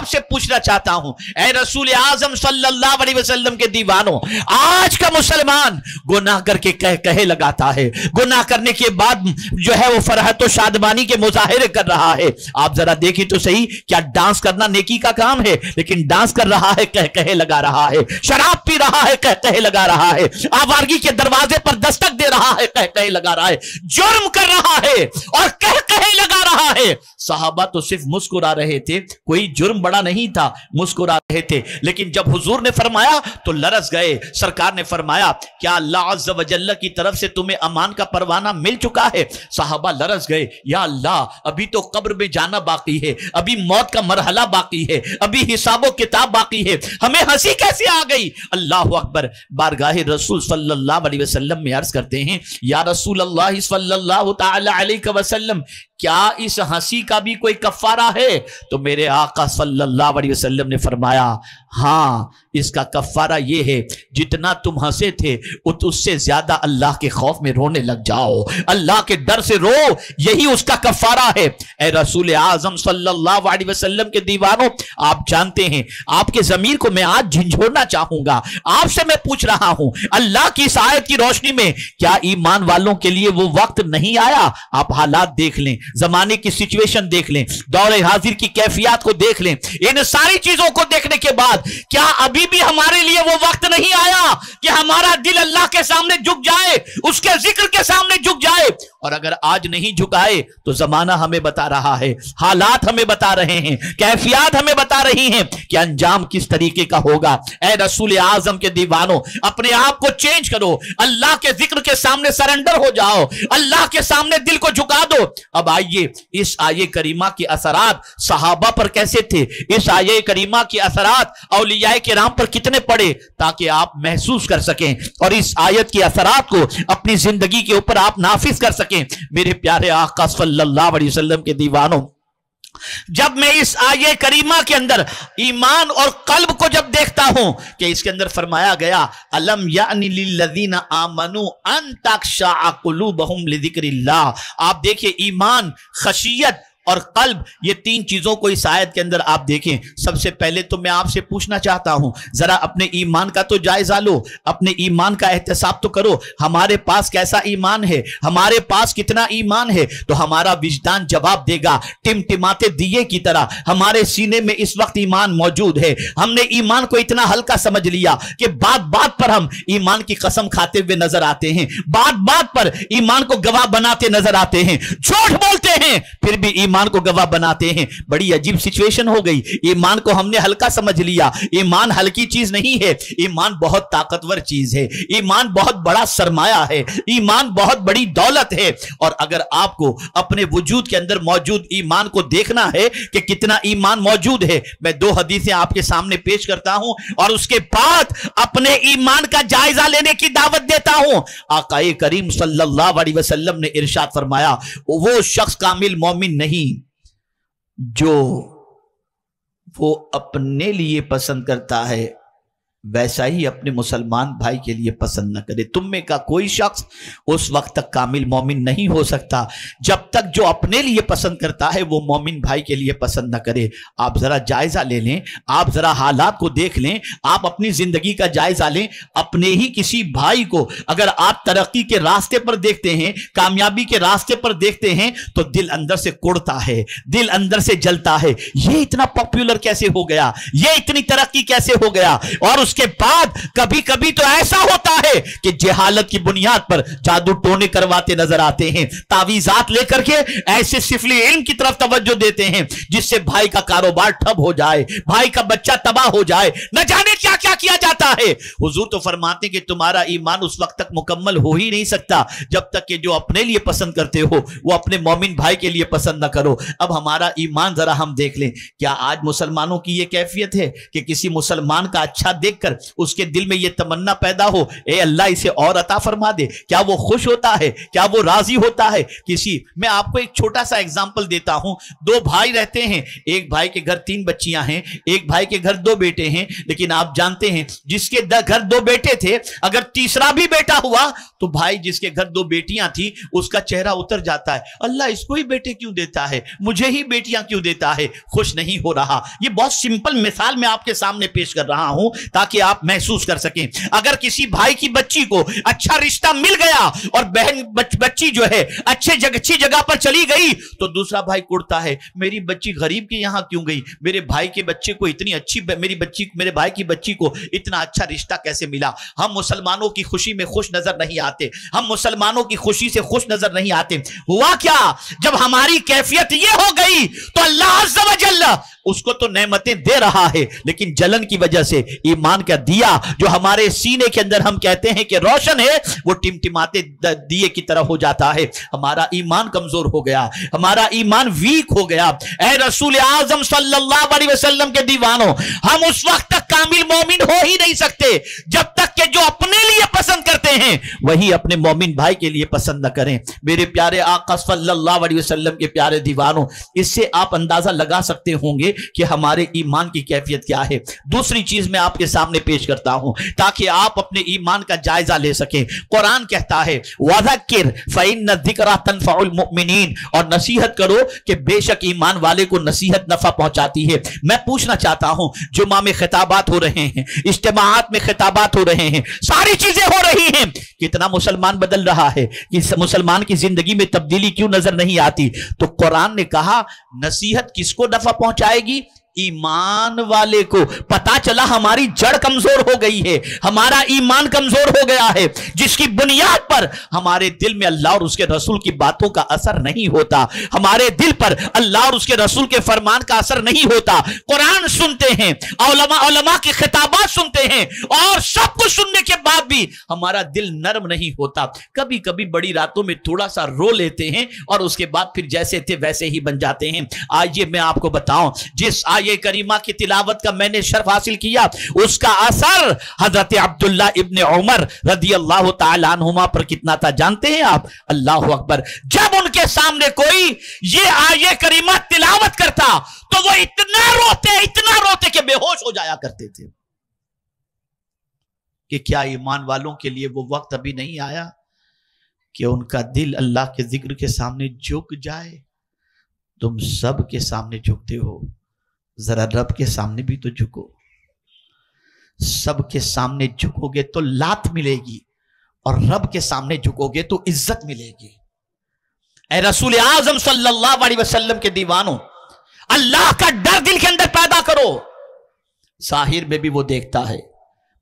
आपसे पूछना चाहता हूं, ऐ रसूल आजम सल्लल्लाहु अलैहि वसल्लम के दीवानों, आज का मुसलमान गुनाह करके कहे लगाता है, गुनाह करने के बाद जो है वो फरहत और शादमानी के मुजाहिरे कर रहा है। आप जरा देखिए तो सही, क्या डांस करना नेकी का काम है? लेकिन डांस कर रहा है, कहे लगा रहा है, शराब पी रहा है, कहे लगा रहा है, आवारगी के दरवाजे पर दस्तक दे रहा है, कहे लगा रहा है, जुर्म कर रहा है और कहे लगा रहा है। सहाबा तो सिर्फ मुस्कुरा रहे थे, कोई जुर्म बड़ा नहीं था, मुस्कुरा रहे थे। लेकिन जब हुजूर ने फरमाया तो लरस गए। सरकार ने फरमाया, क्या अल्लाह अज़्ज़ व जल्ल की तरफ से तुम्हें अमान का परवाना मिल चुका है? सहाबा लरस गए, या अल्लाह, अभी तो कब्र में जाना बाकी है, अभी मौत का मरहला बाकी है, अभी हिसाबो किताब बाकी है, हमें हंसी कैसे आ गई? अल्लाहु अकबर। बारगाहे रसूल सल्लल्लाहु अलैहि वसल्लम में अर्ज करते हैं, या रसूल अल्लाह सल्लल्लाहु तआला अलैहि वसल्लम, क्या इस हंसी का भी कोई कफ्फारा है? तो मेरे आका सल्लल्लाहु अलैहि वसल्लम ने फरमाया, हाँ, इसका कफ्फारा ये है, जितना तुम हंसे थे उससे ज्यादा अल्लाह के खौफ में रोने लग जाओ, अल्लाह के डर से रो, यही उसका कफ्फारा है। ऐ रसूल आजम सल्लल्लाहु अलैहि वसल्लम के दीवानों, आप जानते हैं, आपके ज़मीर को मैं आज झंझोड़ना चाहूंगा। आपसे मैं पूछ रहा हूं, अल्लाह की इस आयत की रोशनी में क्या ईमान वालों के लिए वो वक्त नहीं आया? आप हालात देख लें, जमाने की सिचुएशन देख लें, दौरे हाजिर की कैफियत को देख लें, इन सारी चीजों को देखने के बाद क्या अभी भी हमारे लिए वो वक्त नहीं आया कि हमारा दिल अल्लाह के सामने झुक जाए, उसके जिक्र के सामने झुक जाए? और अगर आज नहीं झुकाए तो जमाना हमें बता रहा है, हालात हमें बता रहे हैं, कैफियत हमें बता रही हैं कि अंजाम किस तरीके का होगा। ऐ रसूल आजम के दीवानों, अपने आप को चेंज करो, अल्लाह के जिक्र के सामने सरेंडर हो जाओ, अल्लाह के सामने दिल को झुका दो। अब आइए, इस आये करीमा के असरात सहाबा पर कैसे थे, इस आये करीमा के असरात औलियाए किराम पर कितने पड़े, ताकि आप महसूस कर सकें और इस आयत के असरात को अपनी जिंदगी के ऊपर आप नाफिज कर सकें। मेरे प्यारे आका सल्लल्लाहु अलैहि वसल्लम के दीवानों, जब मैं इस आये करीमा के अंदर ईमान और कल्ब को जब देखता हूं कि इसके अंदर फरमाया गया, अलम यानी लिल्लज़ीना आमनू अन तख्शा कुलूबहुम लिज़िक्रिल्लाह। आप देखिए, ईमान, खशियत और कल्ब, ये तीन चीजों को इस आयत के अंदर आप देखें। सबसे पहले तो मैं आपसे पूछना चाहता हूं, जरा अपने ईमान का तो जायजा लो, अपने ईमान का एहतसाब तो करो, हमारे पास कैसा ईमान है, हमारे पास कितना ईमान है? तो हमारा विजदान जवाब देगा, टिमटिमाते दिए की तरह हमारे सीने में इस वक्त ईमान मौजूद है। हमने ईमान को इतना हल्का समझ लिया कि बात बात पर हम ईमान की कसम खाते हुए नजर आते हैं, बात बात पर ईमान को गवाह बनाते नजर आते हैं, झूठ बोलते हैं फिर भी ईमान को गवाह बनाते हैं। बड़ी अजीब सिचुएशन हो गई। ईमान को हमने हल्का समझ लिया। ईमान हल्की चीज नहीं है, ईमान बहुत ताकतवर चीज है, ईमान बहुत बड़ा सरमाया है, ईमान बहुत बड़ी दौलत है। और अगर आपको अपने वजूद के अंदर मौजूद ईमान को देखना है कि कितना ईमान मौजूद है, मैं दो हदीसें आपके सामने पेश करता हूं और उसके बाद अपने ईमान का जायजा लेने की दावत देता हूं। आकाए करीम सल्लल्लाहु अलैहि वसल्लम ने इरशाद फरमाया, वो शख्स कामिल मोमिन नहीं जो वो अपने लिए पसंद करता है वैसा ही अपने मुसलमान भाई के लिए पसंद न करे। तुम में का कोई शख्स उस वक्त तक कामिल मोमिन नहीं हो सकता जब तक जो अपने लिए पसंद करता है वो मोमिन भाई के लिए पसंद न करे। आप जरा जायजा ले लें, आप जरा हालात को देख लें, आप अपनी जिंदगी का जायजा लें। अपने ही किसी भाई को अगर आप तरक्की के रास्ते पर देखते हैं, कामयाबी के रास्ते पर देखते हैं, तो दिल अंदर से कुड़ता है, दिल अंदर से जलता है, ये इतना पॉपुलर कैसे हो गया, ये इतनी तरक्की कैसे हो गया। और उसके बाद कभी कभी तो ऐसा होता है कि जहालत की बुनियाद पर जादू टोने करवाते नजर आते हैं, तावीजात लेकर के ऐसे सिफली इल्म की तरफ तवज्जो देते हैं जिससे भाई का कारोबार ठप हो जाए, भाई का बच्चा तबाह हो जाए, न जाने क्या क्या किया जाता है। हुजूर तो फरमाते कि तुम्हारा ईमान उस वक्त तक मुकम्मल हो ही नहीं सकता जब तक कि जो अपने लिए पसंद करते हो वो अपने मोमिन भाई के लिए पसंद न करो। अब हमारा ईमान जरा हम देख लें, क्या आज मुसलमानों की यह कैफियत है कि किसी मुसलमान का अच्छा देख देखकर उसके दिल में ये तमन्ना पैदा हो, ए अल्लाह इसे और अता फरमा दे, क्या वो खुश होता है, क्या वो राजी होता है? मैं आपको एक छोटा सा एग्जांपल देता हूं। दो भाई रहते हैं, एक भाई के घर 3 बच्चियां हैं, एक भाई के घर 2 बेटे हैं, लेकिन आप जानते हैं जिसके घर 2 बेटे थे, अगर तीसरा भी बेटा हुआ तो भाई जिसके घर 2 बेटियां थी उसका चेहरा उतर जाता है, अल्लाह इसको ही बेटे क्यों देता है, मुझे ही बेटियां क्यों देता है, खुश नहीं हो रहा। ये बहुत सिंपल मिसाल मैं आपके सामने पेश कर रहा हूं ताकि आप महसूस कर सकें। अगर किसी भाई की बच्ची को अच्छा रिश्ता मिल गया और बहन बच्ची जो है अच्छी जगह पर चली गई तो दूसरा भाई कुड़ता है, मेरी बच्ची गरीब के यहां क्यों गई, मेरे भाई के बच्चे को इतनी अच्छी, मेरे भाई की बच्ची को इतना अच्छा रिश्ता कैसे मिला। हम मुसलमानों की खुशी में खुश नजर नहीं आते, हम मुसलमानों की खुशी से खुश नजर नहीं आते। हुआ क्या, जब हमारी कैफियत ये हो गई तो अल्लाह अज़्ज़ व जल्ल उसको तो नेमतें दे रहा है, लेकिन जलन की वजह से ईमान का दिया जो हमारे सीने के अंदर हम कहते हैं कि रोशन है, वो टिमटिमाते दिए की तरह हो जाता है। हमारा ईमान कमजोर हो गया, हमारा ईमान वीक हो गया। ऐ रसूल आज़म सल्लल्लाहु अलैहि वसल्लम के दीवानों, हम उस वक्त तक कामिल मोमिन हो ही नहीं सकते जब तक कि जो अपने लिए पसंद करते हैं वही अपने मोमिन भाई के लिए पसंद न करें। मेरे प्यारे आका सल्लल्लाहु अलैहि वसल्लम के प्यारे दीवानों, इससे आप अंदाजा लगा सकते होंगे कि हमारे ईमान की कैफियत क्या है। दूसरी चीज मैं आपके सामने पेश करता हूं ताकि आप अपने ईमान का जायजा ले सकें। कुरान कहता है वज़क्किर फ़इन्न ज़िक्रा तनफ़उल मुमिनीन, और नसीहत करो कि बेशक ईमान वाले को नसीहत नफा पहुंचाती है। मैं पूछना चाहता हूं, जुमा में खिताबात हो रहे हैं, इज्तिमाआत में खिताबात हो रहे हैं, सारी चीजें हो रही हैं, कितना मुसलमान बदल रहा है कि मुसलमान की जिंदगी में तब्दीली क्यों नजर नहीं आती? तो कुरान ने कहा नसीहत किसको नफा पहुंचाएगी? ईमान वाले को। पता चला हमारी जड़ कमजोर हो गई है, हमारा ईमान कमजोर हो गया है, जिसकी बुनियाद पर हमारे दिल में अल्लाह और उसके रसूल की बातों का असर नहीं होता, हमारे दिल पर अल्लाह और उसके रसूल के फरमान का असर नहीं होता। कुरान सुनते हैं, उलमा की खिताबात सुनते हैं, और सब कुछ सुनने के बाद भी हमारा दिल नरम नहीं होता। कभी कभी बड़ी रातों में थोड़ा सा रो लेते हैं और उसके बाद फिर जैसे थे वैसे ही बन जाते हैं। आइए मैं आपको बताऊं, जिस ये करीमा की तिलावत का मैंने शर्फ हासिल किया, उसका असर हजरत अब्दुल्ला इब्ने उमर रदियल्लाहु ताला अन्हुमा पर कितना था जानते हैं आप? अल्लाह अकबर। जब उनके सामने कोई ये आये करीमा तिलावत करता तो वो इतना रोते कि बेहोश हो जाया करते थे। कि क्या ईमान वालों के लिए वो वक्त अभी नहीं आया कि उनका दिल अल्लाह के जिक्र के सामने झुक जाए? तुम सब के सामने झुकते हो, जरा रब के सामने भी तो झुको। सब के सामने झुकोगे तो लात मिलेगी, और रब के सामने झुकोगे तो इज्जत मिलेगी। ऐ रसूल आज़म सल्लल्लाहु अलैहि वसल्लम के दीवानों, अल्लाह का डर दिल के अंदर पैदा करो। साहिर में भी वो देखता है,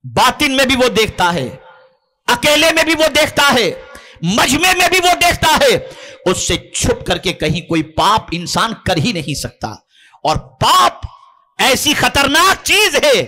बातिन में भी वो देखता है, अकेले में भी वो देखता है, मजमे में भी वो देखता है। उससे छुप करके कहीं कोई पाप इंसान कर ही नहीं सकता। और पाप ऐसी खतरनाक चीज है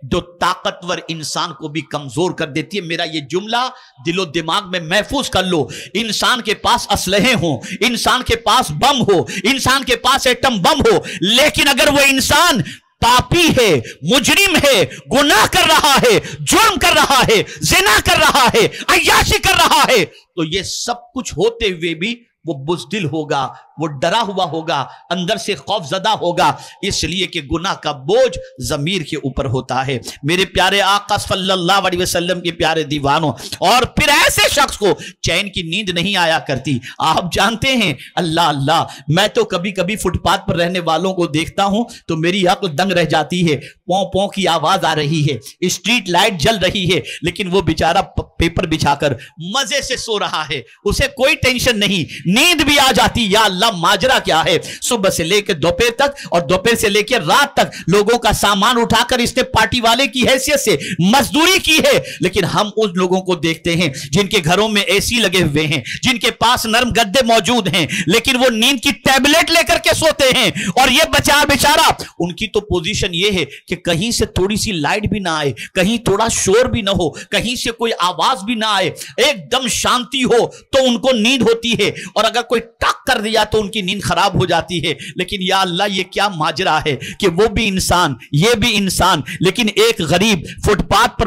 जो ताकतवर इंसान को भी कमजोर कर देती है। मेरा ये जुमला दिलो दिमाग में महफूज कर लो। इंसान के पास असलहे हो, इंसान के पास बम हो, इंसान के पास एटम बम हो, लेकिन अगर वो इंसान पापी है, मुजरिम है, गुनाह कर रहा है, जुर्म कर रहा है, जिना कर रहा है, अय्याशी कर रहा है, तो ये सब कुछ होते हुए भी वो बुज़दिल होगा, वो डरा हुआ होगा, अंदर से खौफजदा होगा, इसलिए कि गुनाह का बोझ ज़मीर के ऊपर होता है। मेरे प्यारे आका सल्लल्लाहु अलैहि वसल्लम के प्यारे दीवानों, और फिर ऐसे शख्स को चैन की नींद नहीं आया करती। आप जानते हैं, अल्लाह अल्लाह, मैं तो कभी कभी फुटपाथ पर रहने वालों को देखता हूं तो मेरी अक्ल दंग रह जाती है। पौ पौ की आवाज आ रही है, स्ट्रीट लाइट जल रही है, लेकिन वो बेचारा पेपर बिछाकर मजे से सो रहा है, उसे कोई टेंशन नहीं, नींद भी आ जाती। या अल्लाह, माजरा क्या है? सुबह से लेकर दोपहर तक और दोपहर से लेकर रात तक लोगों का सामान उठाकर इसने पार्टी वाले की हैसियत से मजदूरी की है। लेकिन हम उन लोगों को देखते हैं जिनके घरों में एसी लगे हुए हैं, जिनके पास नरम गद्दे मौजूद हैं, लेकिन वो नींद की टैबलेट लेकर के सोते हैं। और ये बेचारा, उनकी तो पोजीशन ये है कि कहीं से थोड़ी सी लाइट भी ना आए, कहीं थोड़ा शोर भी ना हो, कहीं से कोई आवाज भी ना आए, एकदम शांति हो तो उनको नींद होती है। और अगर कोई टक कर दिया तो تو ان کی نیند خراب ہو جاتی ہے، لیکن یا اللہ یہ کیا ماجرا ہے کہ وہ بھی انسان یہ بھی انسان، لیکن ایک غریب فٹ پاتھ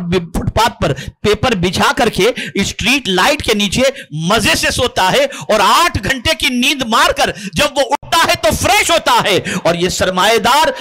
پر پیپر بچھا کر کے اسٹریٹ لائٹ کے نیچے مزے سے سوتا ہے، اور 8 گھنٹے کی نیند مار کر جب وہ اٹھتا ہے تو فریش ہوتا ہے، اور یہ سرمایہ دار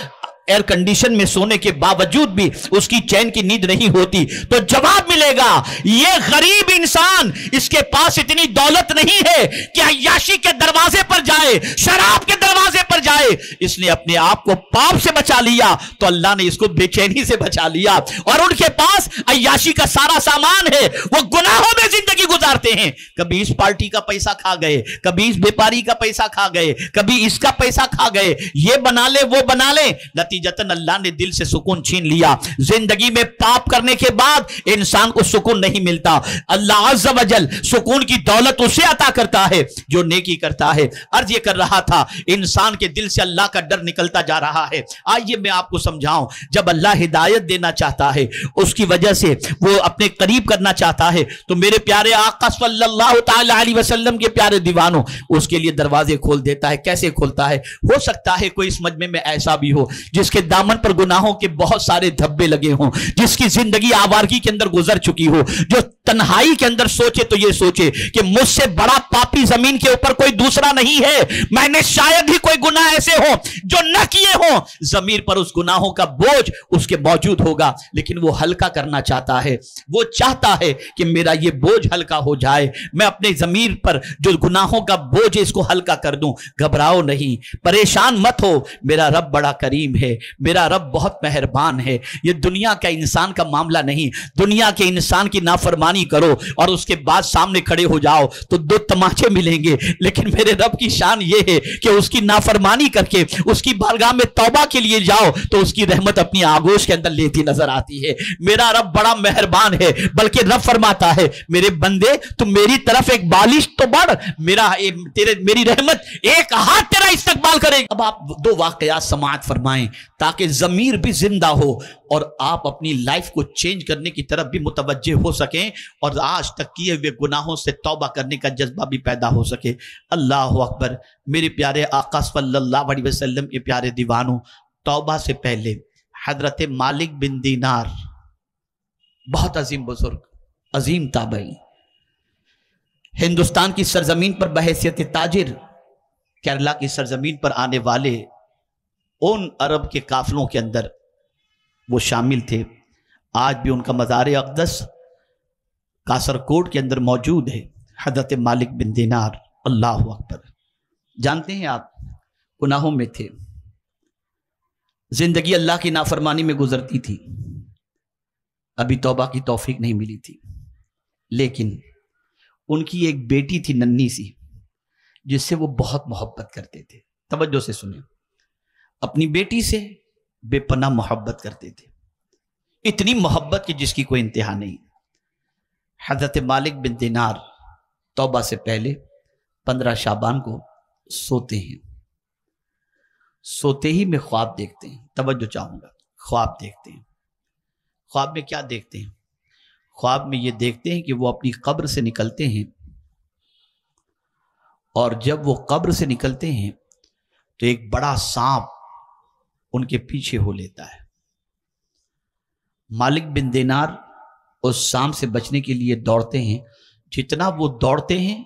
ایئر کنڈیشن میں سونے کے باوجود بھی اس کی چین کی نیند نہیں ہوتی، تو جواب ملے گا یہ غریب انسان، اس کے پاس اتنی دولت نہیں ہے کہ عیاشی کے دروازے پر جائے، شراب کے دروازے پر جائے، اس نے اپنے آپ کو پاپ سے بچا لیا تو اللہ نے اس کو بے چینی سے بچا لیا، اور ان کے پاس عیاشی کا سارا سامان ہے، وہ گناہوں میں زندگی گزارتے ہیں، کبھی اس پارٹی کا پیسہ کھا گئے، کبھی اس بیپاری کا پیسہ کھا گئے، کبھی اس کا پیسہ کھا گئے، یہ بنا لے وہ بنا لے، نتیجتاً اللہ نے دل سے سکون چھین لیا۔ زندگی میں پاپ کرنے کے بعد انسان کو سکون نہیں ملتا، اللہ عز و جل سکون کی دولت اسے عطا کرتا ہے جو نیکی کرتا ہے۔ عرض یہ کر رہا تھا انسان کے دل سے اللہ کا ڈر نکلتا جا رہا ہے۔ آئیے میں آپ کو سمجھاؤں، جب اللہ ہدایت دینا چاہتا ہے، اس کی وجہ سے وہ اپنے قریب کرنا چاہتا ہے، تو میرے پیارے آقا صلی اللہ تعالی علیہ وسلم کے پیارے دیوانوں اس کے لیے دروازے کھول دیتا ہے۔ کیسے کھولتا ہے؟ ہو سکتا ہے کوئی اس مجمع میں ایسا بھی ہو جس کے دامن پر گناہوں کے بہت سارے دھبے لگے ہوں، جس کی زندگی آوارگی کے اندر گزر چکی ہو، جو تنہائی کے اندر سوچے تو یہ سوچے کہ مجھ سے بڑا پاپی زمین کے اوپر کوئی دوسرا نہیں ہے، میں نے شاید ہی کوئی گناہ ایسے ہوں جو نہ کیے ہوں، ضمیر پر اس گناہوں کا بوجھ اس کے موجود ہوگا، لیکن وہ ہلکا کرنا چاہتا ہے، وہ چاہتا ہے کہ میرا یہ بوجھ ہلکا ہو جائے، میں اپنے ضمیر پر جو گناہوں کا بوجھ ہے اس کو ہلکا کر دوں۔ گھبراؤ نہیں، پریشان مت ہو، میرا رب بڑا کریم ہے، میرا رب بہت مہربان ہے، یہ دنیا کا انسان کا معاملہ نہیں، دنیا کے انسان کی نافرمانی کرو اور اس کے بعد سامنے کھڑے ہو جاؤ تو 2 تماچے ملیں گے، لیکن میرے رب کی شان یہ ہے کہ اس کی نافرمانی کر کے اس کی بارگاہ میں توبہ کے لیے جاؤ تو اس کی رحمت اپنی آغوش کے اندر لیتی نظر آتی ہے۔ میرا رب بڑا مہربان ہے، بلکہ رب فرماتا ہے میرے بندے تم میری طرف ایک بالش تو بڑھ، میری رحمت ایک ہاتھ تیرا استقبال کرے۔ اب آپ 2 واقعات سماعت فرمائیں تاکہ ضمیر بھی زندہ ہو اور آپ اپنی لائف کو چینج کرنے کی طرف بھی متوجہ ہو سکیں اور آج تک کیے ہوئے گناہوں سے توبہ کرنے کا جذبہ بھی پیدا ہو سکے۔ اللہ اکبر۔ میرے پیارے آقا صلی اللہ علیہ وسلم کے پیارے دیوانوں، توبہ سے پہلے حضرت مالک بن دینار بہت عظیم بزرگ، عظیم تابعی، ہندوستان کی سرزمین پر بحیثیت تاجر کیرلا کی سرزمین پر آنے والے ان عرب کے قافلوں کے اندر وہ شامل تھے۔ آج بھی ان کا مزار اقدس کاسرکوٹ کے اندر موجود ہے، حضرت مالک بن دینار۔ اللہ اکبر۔ جانتے ہیں آپ گناہوں میں تھے، زندگی اللہ کی نافرمانی میں گزرتی تھی، ابھی توبہ کی توفیق نہیں ملی تھی، لیکن ان کی ایک بیٹی تھی ننھی سی جس سے وہ بہت محبت کرتے تھے۔ توجہ سے سنیں، اپنی بیٹی سے بے پناہ محبت کرتے تھے، اتنی محبت کہ جس کی کوئی انتہا نہیں۔ حضرت مالک بن دینار توبہ سے پہلے 15 شعبان کو سوتے ہیں، سوتے ہی میں خواب دیکھتے ہیں۔ توجہ چاہوں گا، خواب دیکھتے ہیں۔ خواب میں کیا دیکھتے ہیں؟ خواب میں یہ دیکھتے ہیں کہ وہ اپنی قبر سے نکلتے ہیں، اور جب وہ قبر سے نکلتے ہیں تو ایک بڑا سانپ ان کے پیچھے ہو لیتا ہے۔ مالک بن دینار اس سانپ سے بچنے کے لیے دوڑتے ہیں، جتنا وہ دوڑتے ہیں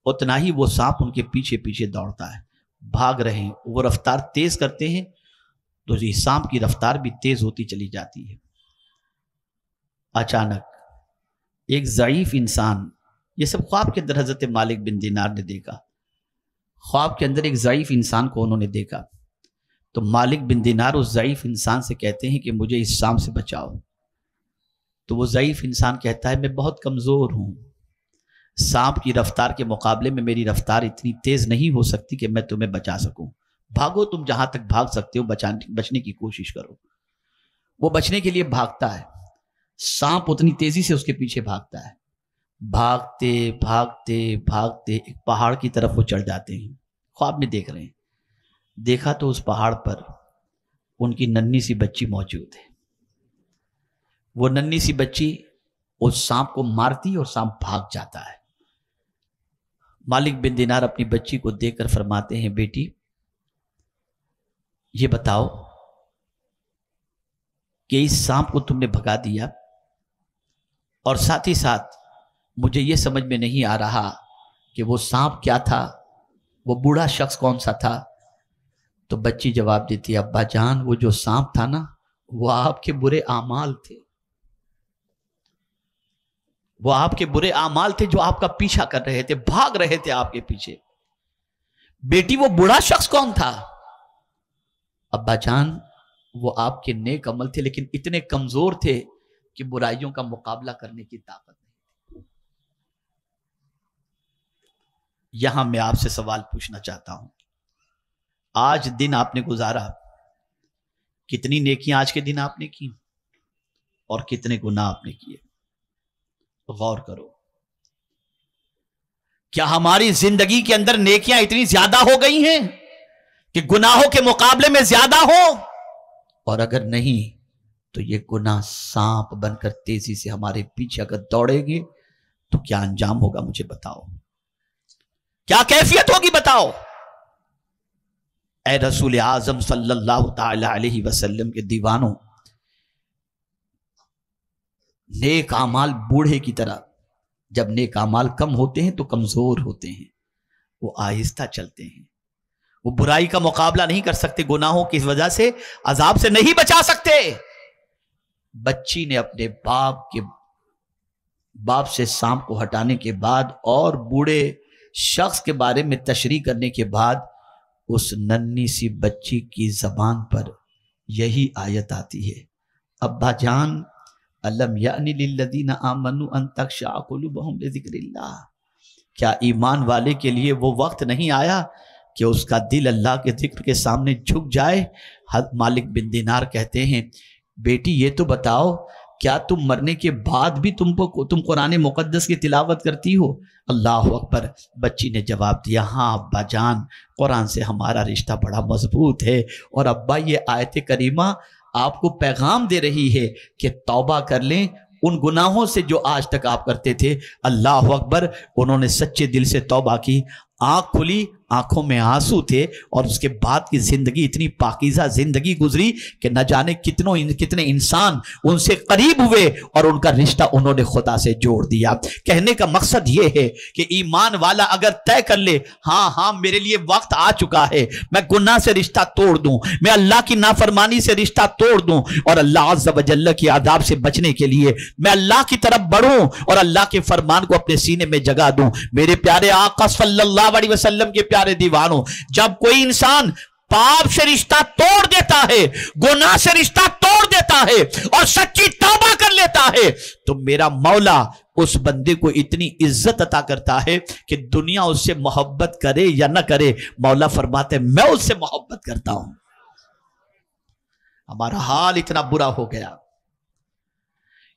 اتنا ہی وہ سانپ ان کے پیچھے پیچھے دوڑتا ہے، بھاگ رہے ہیں، وہ رفتار تیز کرتے ہیں تو یہ سانپ کی رفتار بھی تیز ہوتی چلی جاتی ہے۔ اچانک ایک ضعیف انسان، یہ سب خواب کے اندر حضرت مالک بن دینار نے دیکھا، خواب کے اندر ایک ضعیف انسان کو انہوں نے دیکھا، تو مالک بن دینار اس ضعیف انسان سے کہتے ہیں کہ مجھے اس سانپ سے بچاؤ۔ تو وہ ضعیف انسان کہتا ہے میں بہت کمزور ہوں، سانپ کی رفتار کے مقابلے میں میری رفتار اتنی تیز نہیں ہو سکتی کہ میں تمہیں بچا سکوں، بھاگو تم جہاں تک بھاگ سکتے ہو، بچنے کی کوشش کرو۔ وہ بچنے کے لیے بھاگتا ہے، سانپ اتنی تیزی سے اس کے پیچھے بھاگتا ہے، بھاگتے بھاگتے بھاگتے ایک پہاڑ کی طرف وہ چڑھ جاتے ہیں۔ خواب میں دیکھ رہے ہیں، دیکھا تو اس پہاڑ پر ان کی ننھی سی بچی موجود ہے۔ وہ ننھی سی بچی اس سانپ کو مارتی اور سانپ بھاگ جاتا ہے۔ मालिक बिन दिनार अपनी बच्ची को देखकर फरमाते हैं, बेटी ये बताओ कि इस सांप को तुमने भगा दिया, और साथ ही साथ मुझे ये समझ में नहीं आ रहा कि वो सांप क्या था, वो बूढ़ा शख्स कौन सा था। तो बच्ची जवाब देती है, अब्बा जान वो जो सांप था ना, वो आपके बुरे आमाल थे, वो आपके बुरे आमाल थे जो आपका पीछा कर रहे थे, भाग रहे थे आपके पीछे। बेटी वो बूढ़ा शख्स कौन था? अब्बा जान वो आपके नेक अमल थे, लेकिन इतने कमजोर थे कि बुराइयों का मुकाबला करने की ताकत नहीं थी। यहां मैं आपसे सवाल पूछना चाहता हूं, आज दिन आपने गुजारा, कितनी नेकियां आज के दिन आपने की और कितने गुनाह आपने किए? गौर करो। क्या हमारी जिंदगी के अंदर नेकियां इतनी ज्यादा हो गई हैं कि गुनाहों के मुकाबले में ज्यादा हो? और अगर नहीं तो ये गुनाह सांप बनकर तेजी से हमारे पीछे अगर दौड़ेंगे तो क्या अंजाम होगा? मुझे बताओ, क्या कैफियत होगी बताओ। ऐ रसूल आजम सल्लल्लाहु ताला अलैहि वसल्लम के दीवानों, नेक आमाल बूढ़े की तरह, जब नेक आमाल कम होते हैं तो कमजोर होते हैं, वो आहिस्ता चलते हैं, वो बुराई का मुकाबला नहीं कर सकते, गुनाहों की वजह से अजाब से नहीं बचा सकते। बच्ची ने अपने बाप से सांप को हटाने के बाद और बूढ़े शख्स के बारे में तशरीह करने के बाद उस नन्ही सी बच्ची की जबान पर यही आयत आती है, अब्बा जान अलम यानी लिल्लदीना आमनु अन तख्शा कुलूबुहुम लिज़िक्रिल्लाह, क्या ईमान वाले के लिए वो वक्त नहीं आया कि उसका दिल अल्लाह के जिक्र के सामने झुक जाए? मालिक बिन दिनार कहते हैं, बेटी ये तो बताओ, क्या तुम मरने के बाद भी तुम कुरान मुकद्दस की तिलावत करती हो? अल्लाह अकबर। बच्ची ने जवाब दिया, हाँ अब्बा जान, कुरान से हमारा रिश्ता बड़ा मजबूत है, और अब्बा ये आयत करीमा आपको पैगाम दे रही है कि तौबा कर लें उन गुनाहों से जो आज तक आप करते थे। अल्लाह अकबर। उन्होंने सच्चे दिल से तौबा की, आंख खुली, आंखों में आंसू थे, और उसके बाद की जिंदगी इतनी पाकीज़ा जिंदगी गुजरी कि न जाने कितने इंसान उनसे करीब हुए और उनका रिश्ता उन्होंने खुदा से जोड़ दिया। कहने का मकसद ये है कि ईमान वाला अगर तय कर ले, हाँ हाँ मेरे लिए वक्त आ चुका है, मैं गुनाह से रिश्ता तोड़ दूं, मैं अल्लाह की नाफरमानी से रिश्ता तोड़ दूं, और अल्लाह अज़्ज़ व जल्ल की आदाब से बचने के लिए मैं अल्लाह की तरफ बढ़ूं और अल्लाह के फरमान को अपने सीने में जगा दूं। मेरे प्यारे आका सल्लल्लाहु अलैहि वसल्लम के प्यारे दीवानों, जब कोई इंसान पाप से रिश्ता तोड़ देता है, गुनाह से रिश्ता तोड़ देता है और सच्ची तौबा कर लेता है, तो मेरा मौला उस बंदे को इतनी इज्जत अता करता है कि दुनिया उससे मोहब्बत करे या ना करे, मौला फरमाते मैं उससे मोहब्बत करता हूं। हमारा हाल इतना बुरा हो गया,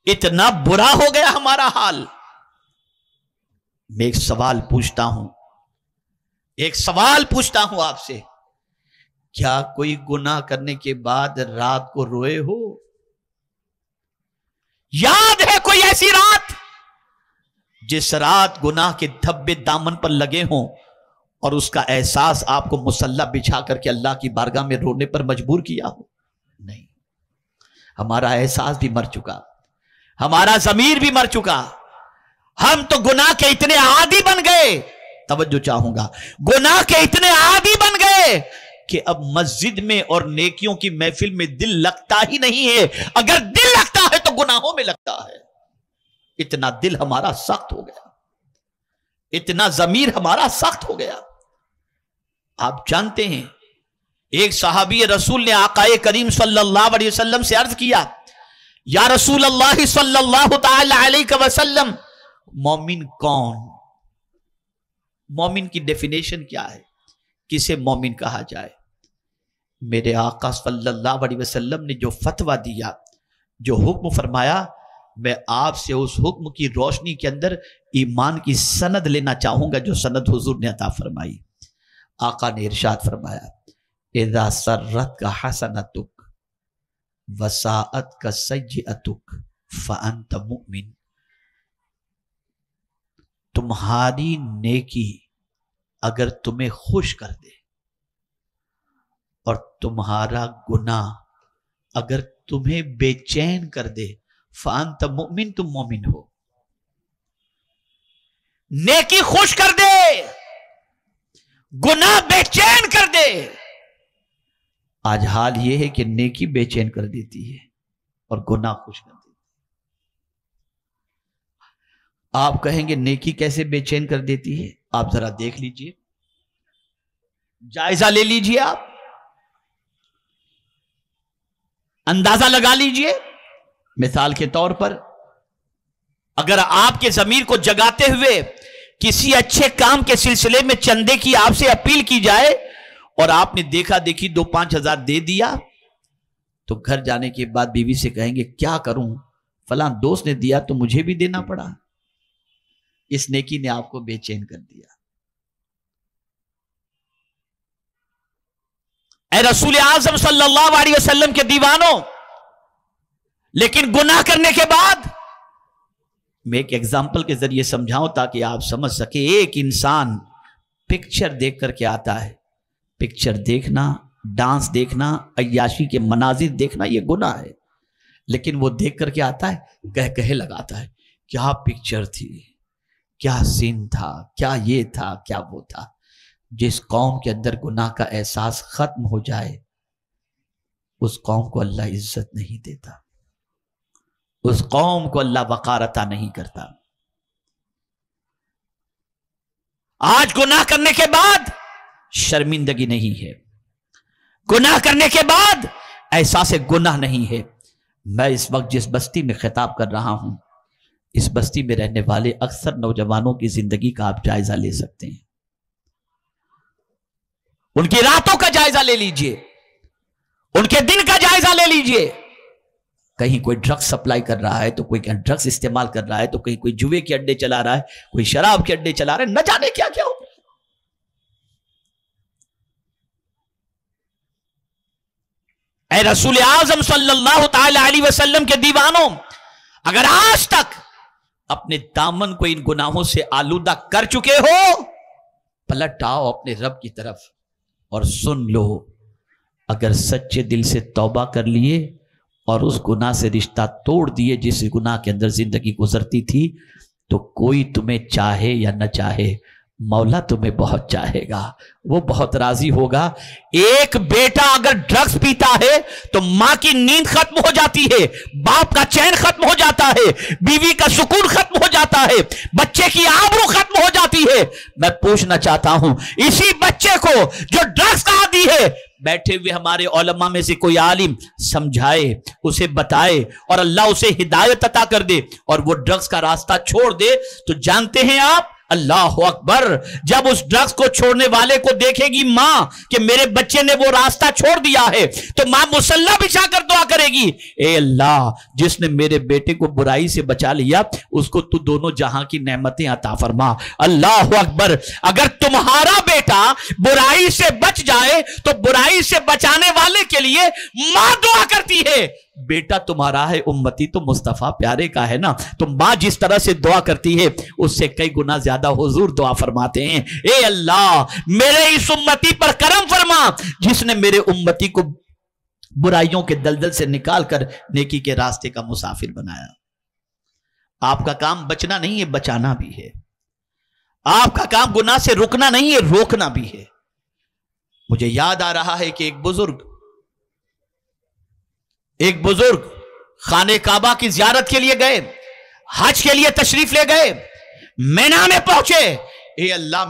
इतना बुरा हो गया हमारा हाल। मैं एक सवाल पूछता हूं, एक सवाल पूछता हूं आपसे, क्या कोई गुनाह करने के बाद रात को रोए हो? याद है कोई ऐसी रात जिस रात गुनाह के धब्बे दामन पर लगे हों और उसका एहसास आपको मुसल्ला बिछा करके अल्लाह की बारगाह में रोने पर मजबूर किया हो? नहीं, हमारा एहसास भी मर चुका, हमारा ज़मीर भी मर चुका। हम तो गुनाह के इतने आदी बन गए, तवज्जो चाहूंगा, गुनाह के इतने आदी बन गए कि अब मस्जिद में और नेकियों की महफिल में दिल लगता ही नहीं है। अगर दिल लगता है तो गुनाहों में लगता है। इतना दिल हमारा सख्त हो गया, इतना ज़मीर हमारा सख्त हो गया। आप जानते हैं, एक सहाबी रसूल ने आकाए करीम सल्लल्लाहु अलैहि वसल्लम से अर्ज किया, या रसूल अल्लाह सल्लल्लाहु ताला अलैहि वसल्लम, मोमिन कौन? मोमिन की डेफिनेशन क्या है? किसे मोमिन कहा जाए? मेरे आका सल्लल्लाहु अलैहि वसल्लम ने जो फतवा दिया, जो हुक्म फरमाया, मैं आपसे उस हुक्म की रोशनी के अंदर ईमान की सनद लेना चाहूंगा जो सनद हुजूर ने अता फरमाई। आका ने इरशाद फरमाया, इज़ा सर्रत का हसनतुक वसाअत का सय्यअतुक फअंत मुमिन। तुम्हारी नेकी اگر تمہیں خوش کر دے اور تمہارا گناہ اگر تمہیں بے چین کر دے، فانت مؤمن، تم مومن ہو۔ نیکی خوش کر دے، گناہ بے چین کر دے۔ آج حال یہ ہے کہ نیکی بے چین کر دیتی ہے اور گناہ خوش کر دیتی ہے۔ آپ کہیں گے نیکی کیسے بے چین کر دیتی ہے؟ آپ ذرا دیکھ لیجئے، جائزہ لے لیجئے، آپ اندازہ لگا لیجئے۔ مثال کے طور پر اگر آپ کے ضمیر کو جگاتے ہوئے کسی اچھے کام کے سلسلے میں چندے کی آپ سے اپیل کی جائے اور آپ نے دیکھا دیکھی 2-5 ہزار دے دیا، تو گھر جانے کے بعد بیوی سے کہیں گے کیا کروں، فلاں دوست نے دیا تو مجھے بھی دینا پڑا۔ اس نیکی نے آپ کو بے چین کر دیا۔ اے رسول اعظم صلی اللہ علیہ وسلم کے دیوانوں، لیکن گناہ کرنے کے بعد میں ایک ایگزامپل کے ذریعے سمجھاؤں تاکہ آپ سمجھ سکیں۔ ایک انسان پکچر دیکھ کر کے آتا ہے، پکچر دیکھنا، ڈانس دیکھنا، عیاشی کے مناظر دیکھنا یہ گناہ ہے، لیکن وہ دیکھ کر کے آتا ہے، کہے لگاتا ہے کیا پکچر تھی، کیا سین تھا، کیا یہ تھا، کیا وہ تھا۔ جس قوم کے اندر گناہ کا احساس ختم ہو جائے اس قوم کو اللہ عزت نہیں دیتا، اس قوم کو اللہ وقار عطا نہیں کرتا۔ آج گناہ کرنے کے بعد شرمندگی نہیں ہے، گناہ کرنے کے بعد احساس گناہ نہیں ہے۔ میں اس وقت جس بستی میں خطاب کر رہا ہوں، اس بستی میں رہنے والے اکثر نوجوانوں کی زندگی کا آپ جائزہ لے سکتے ہیں، ان کی راتوں کا جائزہ لے لیجئے، ان کے دن کا جائزہ لے لیجئے۔ کہیں کوئی ڈرگز سپلائی کر رہا ہے تو کوئی ڈرگز استعمال کر رہا ہے، تو کہیں کوئی جوے کے اڈے چلا رہا ہے، کوئی شراب کے اڈے چلا رہا ہے، نہ جانے کیا کیا ہو۔ اے رسول اعظم صلی اللہ تعالی علیہ وسلم کے دیوانوں، اگر آج تک اپنے دامن کو ان گناہوں سے آلودہ کر چکے ہو، پلٹ آؤ اپنے رب کی طرف اور سن لو، اگر سچے دل سے توبہ کر لیے اور اس گناہ سے رشتہ توڑ دیے جس گناہ کے اندر زندگی گزرتی تھی، تو کوئی تمہیں چاہے یا نہ چاہے مولا تمہیں بہت چاہے گا، وہ بہت راضی ہوگا۔ ایک بیٹا اگر ڈرگز پیتا ہے تو ماں کی نیند ختم ہو جاتی ہے، باپ کا چین ختم ہو جاتا ہے، بیوی کا سکون ختم ہو جاتا ہے، بچے کی آبرو ختم ہو جاتی ہے۔ میں پوچھنا چاہتا ہوں، اسی بچے کو جو ڈرگز کا عادی ہے، بیٹھے ہوئے ہمارے علماء میں سے کوئی عالم سمجھائے، اسے بتائے اور اللہ اسے ہدایت عطا کر دے اور وہ ڈرگز کا راستہ چھوڑ دے، تو جانتے ہیں آپ، اللہ اکبر، جب اس ڈرگز کو چھوڑنے والے کو دیکھے گی ماں کہ میرے بچے نے وہ راستہ چھوڑ دیا ہے، تو ماں مصلی بچھا کر دعا کرے گی، اے اللہ جس نے میرے بیٹے کو برائی سے بچا لیا اس کو تو دونوں جہاں کی نعمتیں عطا فرما۔ اللہ اکبر۔ اگر تمہارا بیٹا برائی سے بچ جائے تو برائی سے بچانے والے کے لیے ماں دعا کرتی ہے۔ بیٹا تمہارا ہے امتی تو مصطفیٰ پیارے کا ہے نا، تو ماں جس طرح سے دعا کرتی ہے اس سے کئی گنا زیادہ حضور دعا فرماتے ہیں، اے اللہ میرے اس امتی پر کرم فرما جس نے میرے امتی کو برائیوں کے دلدل سے نکال کر نیکی کے راستے کا مسافر بنایا۔ آپ کا کام بچنا نہیں ہے، بچانا بھی ہے۔ آپ کا کام گناہ سے رکنا نہیں ہے، روکنا بھی ہے۔ مجھے یاد آ رہا ہے کہ ایک بزرگ خانہ کعبہ کی زیارت کے لیے گئے، حج کے لیے تشریف لے گئے، مینا میں پہنچے، اے اللہ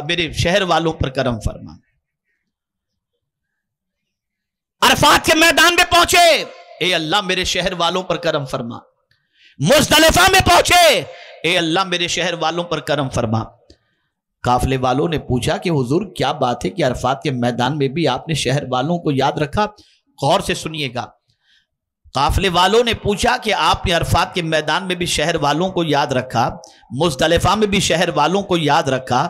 میرے شہر والوں پر کرم فرما۔ عرفات کے میدان میں پہنچے، اے اللہ میرے شہر والوں پر کرم فرما۔ مزدلفہ میں پہنچے، اے اللہ میرے شہر والوں پر کرم فرما۔ قافلے والوں نے پوچھا کہ حضور کیا بات ہے کہ عرفات کے میدان میں بھی آپ نے شہر والوں کو یاد رکھا؟ غور سے سنیے گا۔ قافلے والوں نے پوچھا کہ آپ نے عرفات کے میدان میں بھی شہر والوں کو یاد رکھا، مزدلفہ میں بھی شہر والوں کو یاد رکھا،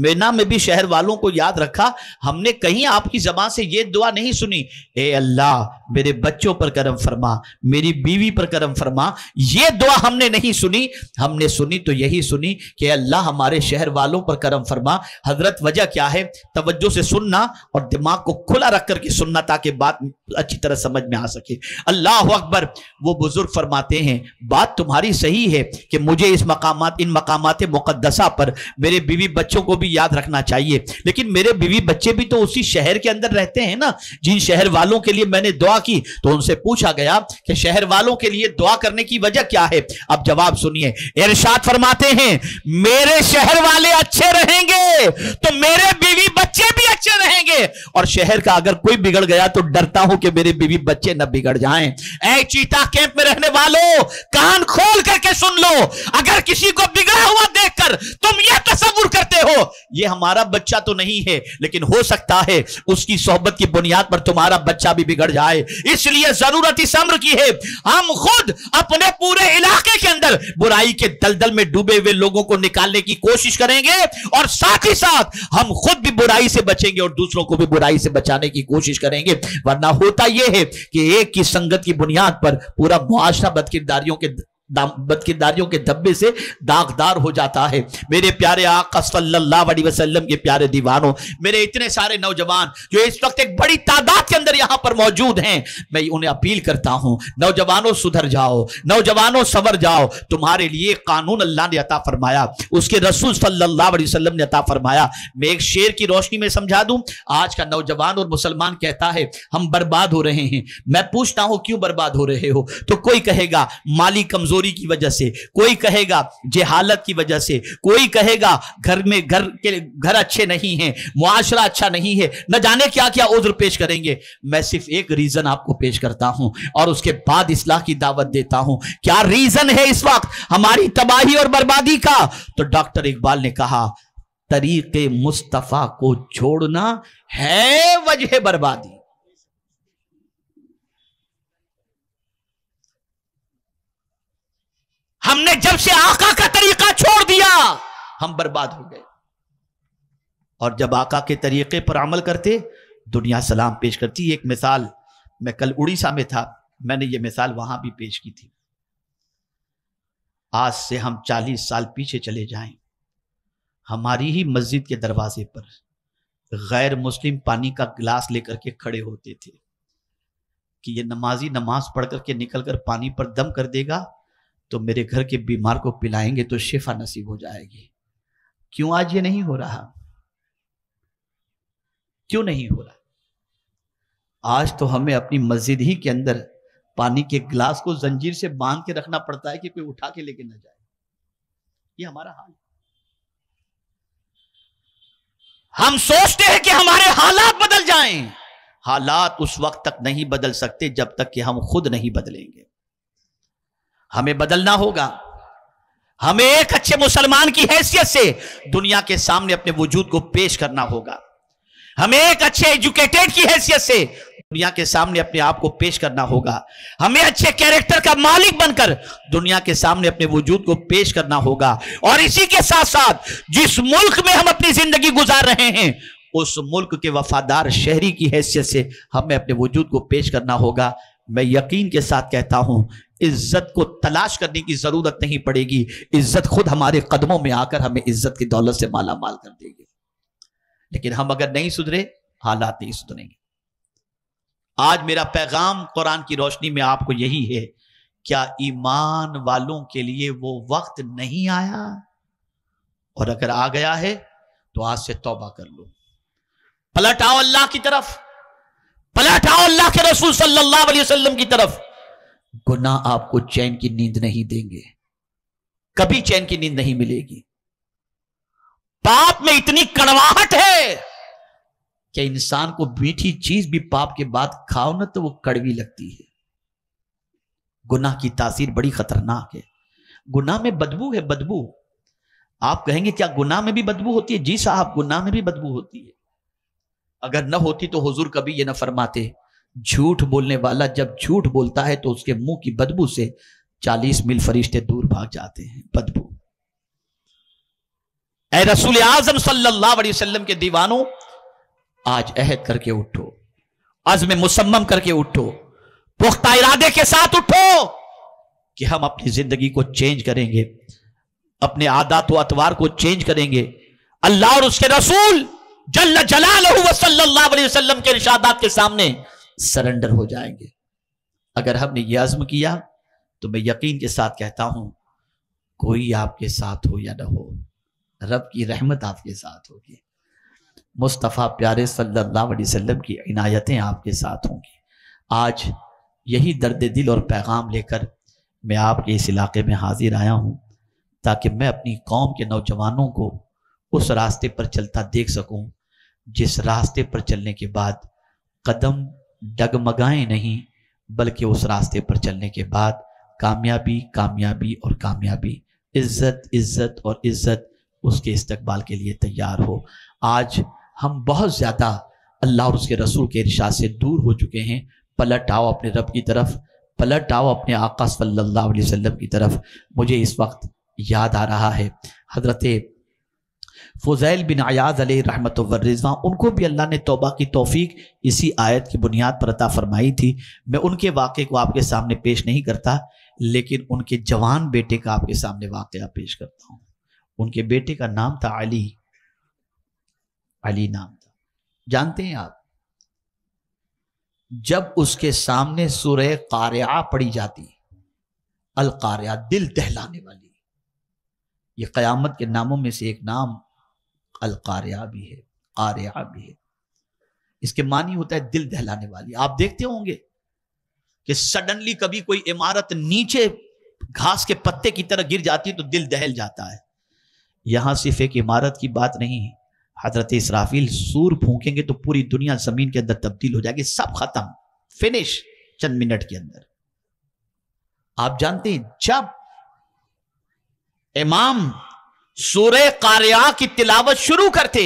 مینا میں بھی شہر والوں کو یاد رکھا، ہم نے کہیں آپ کی زبان سے یہ دعا نہیں سنی، اے اللہ मेरे बच्चों पर करम फरमा, मेरी बीवी पर करम फरमा। ये दुआ हमने नहीं सुनी, हमने सुनी तो यही सुनी कि अल्लाह हमारे शहर वालों पर करम फरमा। हजरत वजह क्या है? तवज्जो से सुनना और दिमाग को खुला रख करके सुनना ताकि बात अच्छी तरह समझ में आ सके। अल्लाह अकबर। वो बुजुर्ग फरमाते हैं बात तुम्हारी सही है कि मुझे इन मकामात मुकद्दसा पर मेरे बीवी बच्चों को भी याद रखना चाहिए, लेकिन मेरे बीवी बच्चे भी तो उसी शहर के अंदर रहते हैं ना जिन शहर वालों के लिए मैंने दुआ की। तो उनसे पूछा गया कि शहर वालों के लिए दुआ करने की वजह क्या है? अब जवाब सुनिए। इरशाद फरमाते हैं मेरे शहर वाले अच्छे रहेंगे तो मेरे बीवी बच्चे भी अच्छे रहेंगे, और शहर का अगर कोई बिगड़ गया तो डरता हूं कि मेरे बीवी बच्चे न बिगड़ जाएं। ऐ चीता कैंप में रहने वालों, कान खोल करके सुन लो। अगर किसी को बिगड़ा हुआ देखकर तुम यह तसव्वुर करते हो ये हमारा बच्चा तो नहीं है, लेकिन हो सकता है उसकी सोहबत की बुनियाद पर तुम्हारा बच्चा भी बिगड़ जाए, इसलिए जरूरत इस अम्र की है हम खुद अपने पूरे इलाके के अंदर बुराई के दलदल में डूबे हुए लोगों को निकालने की कोशिश करेंगे, और साथ ही साथ हम खुद भी बुराई से बचेंगे और दूसरों को भी बुराई से बचाने की कोशिश करेंगे। वरना होता यह है कि एक की संगत की बुनियाद पर पूरा मुआशरा बदकिरदारियों के धब्बे से दागदार हो जाता है। मेरे प्यारे आका सल्लल्लाहु अलैहि वसल्लम के प्यारे दीवानों, मेरे इतने सारे नौजवान जो इस वक्त एक बड़ी तादाद के अंदर यहां पर मौजूद हैं, मैं उन्हें अपील करता हूं नौजवानों सुधर जाओ, नौजवानों सवर जाओ। तुम्हारे लिए कानून अल्लाह ने अता फरमाया, उसके रसूल सल्लल्लाहु अलैहि वसल्लम ने अता फरमाया। मैं एक शेर की रोशनी में समझा दूं। आज का नौजवान और मुसलमान कहता है हम बर्बाद हो रहे हैं। मैं पूछता हूं क्यों बर्बाद हो रहे हो? तो कोई कहेगा माली कमजोरी की वजह से, कोई कहेगा जहालत की वजह से, कोई कहेगा घर अच्छे नहीं हैं, मुआशरा अच्छा नहीं है, न जाने क्या क्या उज़्र पेश करेंगे। मैं सिर्फ एक रीजन आपको पेश करता हूं और उसके बाद इस्लाह की दावत देता हूं। क्या रीजन है इस वक्त हमारी तबाही और बर्बादी का? तो डॉक्टर इकबाल ने कहा तरीके मुस्तफा को छोड़ना है वजह बर्बादी। हमने जब से आका का तरीका छोड़ दिया हम बर्बाद हो गए, और जब आका के तरीके पर अमल करते दुनिया सलाम पेश करती। एक मिसाल, मैं कल उड़ीसा में था, मैंने ये मिसाल वहां भी पेश की थी। आज से हम 40 साल पीछे चले जाएं, हमारी ही मस्जिद के दरवाजे पर गैर मुस्लिम पानी का गिलास लेकर के खड़े होते थे कि ये नमाजी नमाज पढ़ करके निकल कर पानी पर दम कर देगा तो मेरे घर के बीमार को पिलाएंगे तो शिफा नसीब हो जाएगी। क्यों आज ये नहीं हो रहा? क्यों नहीं हो रहा? आज तो हमें अपनी मस्जिद ही के अंदर पानी के गिलास को जंजीर से बांध के रखना पड़ता है कि कोई उठा के लेके ना जाए। ये हमारा हाल है। हम सोचते हैं कि हमारे हालात बदल जाएं। हालात उस वक्त तक नहीं बदल सकते जब तक कि हम खुद नहीं बदलेंगे। हमें बदलना होगा। हमें एक अच्छे मुसलमान की हैसियत से दुनिया के सामने अपने वजूद को पेश करना होगा। हमें एक अच्छे एजुकेटेड की हैसियत से दुनिया के सामने अपने आप को पेश करना होगा। हमें अच्छे कैरेक्टर का मालिक बनकर दुनिया के सामने अपने वजूद को पेश करना होगा। और इसी के साथ साथ जिस मुल्क में हम अपनी जिंदगी गुजार रहे हैं उस मुल्क के वफादार शहरी की हैसियत से हमें अपने वजूद को पेश करना होगा। मैं यकीन के साथ कहता हूं इज्जत को तलाश करने की जरूरत नहीं पड़ेगी, इज्जत खुद हमारे कदमों में आकर हमें इज्जत की दौलत से माला माल कर देगी। लेकिन हम अगर नहीं सुधरे हालात नहीं सुधरेंगे। आज मेरा पैगाम कुरान की रोशनी में आपको यही है, क्या ईमान वालों के लिए वो वक्त नहीं आया? और अगर आ गया है तो आज से तौबा कर लो, पलट आओ अल्लाह की तरफ, पलट आओ अल्लाह के रसूल सल्लल्लाहु अलैहि वसल्लम की तरफ। गुनाह आपको चैन की नींद नहीं देंगे, कभी चैन की नींद नहीं मिलेगी। पाप में इतनी कड़वाहट है कि इंसान को मीठी चीज भी पाप के बाद खाओ ना तो वो कड़वी लगती है। गुनाह की तासीर बड़ी खतरनाक है। गुनाह में बदबू है, बदबू। आप कहेंगे क्या गुनाह में भी बदबू होती है? जी साहब, गुनाह में भी बदबू होती है। अगर न होती तो हुजूर कभी ये न फरमाते, झूठ बोलने वाला जब झूठ बोलता है तो उसके मुंह की बदबू से 40 मील फरिश्ते दूर भाग जाते हैं। बदबू। ऐ रसूल आजम सल्लल्लाहु अलैहि वसल्लम के दीवानों, आज अहद करके उठो, अज़्म मुसम्मम करके उठो, पुख्ता इरादे के साथ उठो कि हम अपनी जिंदगी को चेंज करेंगे, अपने आदत व अतवार को चेंज करेंगे, अल्लाह और उसके रसूल जल्ल जलालहू व सल्लल्लाहु अलैहि वसल्लम के इरशादात के सामने सरेंडर हो जाएंगे। अगर हमने ये अज़्म किया तो मैं यकीन के साथ कहता हूं, कोई आपके साथ हो या ना हो, रब की रहमत आपके साथ होगी, मुस्तफ़ा प्यारे सल्लल्लाहु अलैहि वसल्लम की इनायतें आपके साथ होंगी। आज यही दर्द दिल और पैगाम लेकर मैं आपके इस इलाके में हाजिर आया हूं, ताकि मैं अपनी कौम के नौजवानों को उस रास्ते पर चलता देख सकूं, जिस रास्ते पर चलने के बाद कदम डगमगाएं नहीं, बल्कि उस रास्ते पर चलने के बाद कामयाबी, कामयाबी और कामयाबी, इज्जत, इज्जत और इज्जत उसके इस्तकबाल के लिए तैयार हो। आज हम बहुत ज़्यादा अल्लाह और उसके रसूल के इरशाद से दूर हो चुके हैं। पलट आओ अपने रब की तरफ, पलट आओ अपने आका सल्लल्लाहु अलैहि वसल्लम की तरफ। मुझे इस वक्त याद आ रहा है हज़रत फ़ुज़ैल बिन अयाज़ अलैहि रहमतु व रिज़वान, उनको भी अल्लाह ने तौबा की तौफीक इसी आयत की बुनियाद पर अता फरमाई थी। मैं उनके वाक़े को आपके सामने पेश नहीं करता, लेकिन उनके जवान बेटे का आपके सामने वाक़या पेश करता हूँ। उनके बेटे का नाम था अली, अली नाम था। जानते हैं आप, जब उसके सामने सूरह कारिया पढ़ी जाती, अल कारिया, दिल दहलाने वाली, ये क़यामत के नामों में से एक नाम अल कारिया भी है, कारिया भी है। इसके मानी होता है दिल दहलाने वाली। आप देखते होंगे कि सडनली कभी कोई इमारत नीचे घास के पत्ते की तरह गिर जाती है तो दिल दहल जाता है। यहां सिर्फ एक इमारत की बात नहीं है, हजरत इसराफील सूर फूंकेंगे तो पूरी दुनिया जमीन के अंदर तब्दील हो जाएगी, सब खत्म, फिनिश, चंद मिनट के अंदर। आप जानते हैं, जब इमाम सूरह कारिया की तिलावत शुरू करते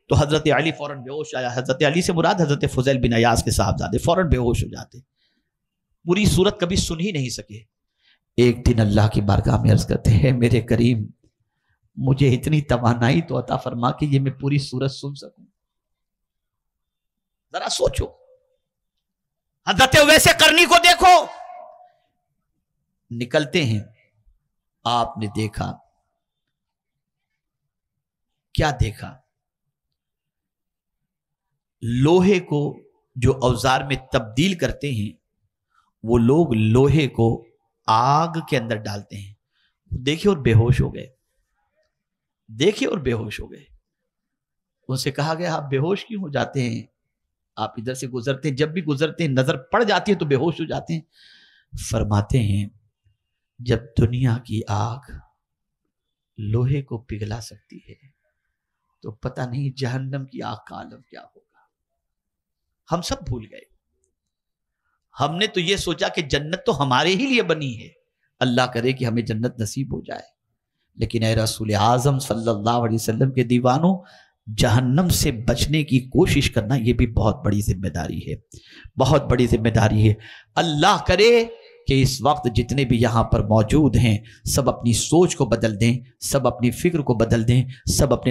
तो हजरत अली फौरन बेहोश आया। हजरत अली से मुराद हजरत फ़ुज़ैल बिन अयाज़ के साहबजादे फौरन बेहोश हो जाते, पूरी सूरत कभी सुन ही नहीं सके। एक दिन अल्लाह की बारगाह में अर्ज करते हैं, मेरे करीम मुझे इतनी तवानाई तो अता फरमा कि ये मैं पूरी सूरत सुन सकूं। जरा सोचो, हजरत वैसे करनी को देखो। निकलते हैं, आपने देखा, क्या देखा? लोहे को जो औजार में तब्दील करते हैं, वो लोग लोहे को आग के अंदर डालते हैं। देखे और बेहोश हो गए, देखे और बेहोश हो गए। उनसे कहा गया, आप बेहोश क्यों हो जाते हैं? आप इधर से गुजरते हैं, जब भी गुजरते हैं नजर पड़ जाती है तो बेहोश हो जाते हैं। फरमाते हैं, जब दुनिया की आग लोहे को पिघला सकती है तो पता नहीं जहन्नम की आग का आलम क्या होगा। हम सब भूल गए। हमने तो ये सोचा कि जन्नत तो हमारे ही लिए बनी है, अल्लाह करे कि हमें जन्नत नसीब हो जाए। लेकिन ए रसूल आज़म सल्लल्लाहु अलैहि वसल्लम के दीवानों, जहन्नम से बचने की कोशिश करना ये भी बहुत बड़ी जिम्मेदारी है, बहुत बड़ी जिम्मेदारी है। अल्लाह करे कि इस वक्त जितने भी यहाँ पर मौजूद हैं सब अपनी सोच को बदल दें, सब अपनी फिक्र को बदल दें, सब अपने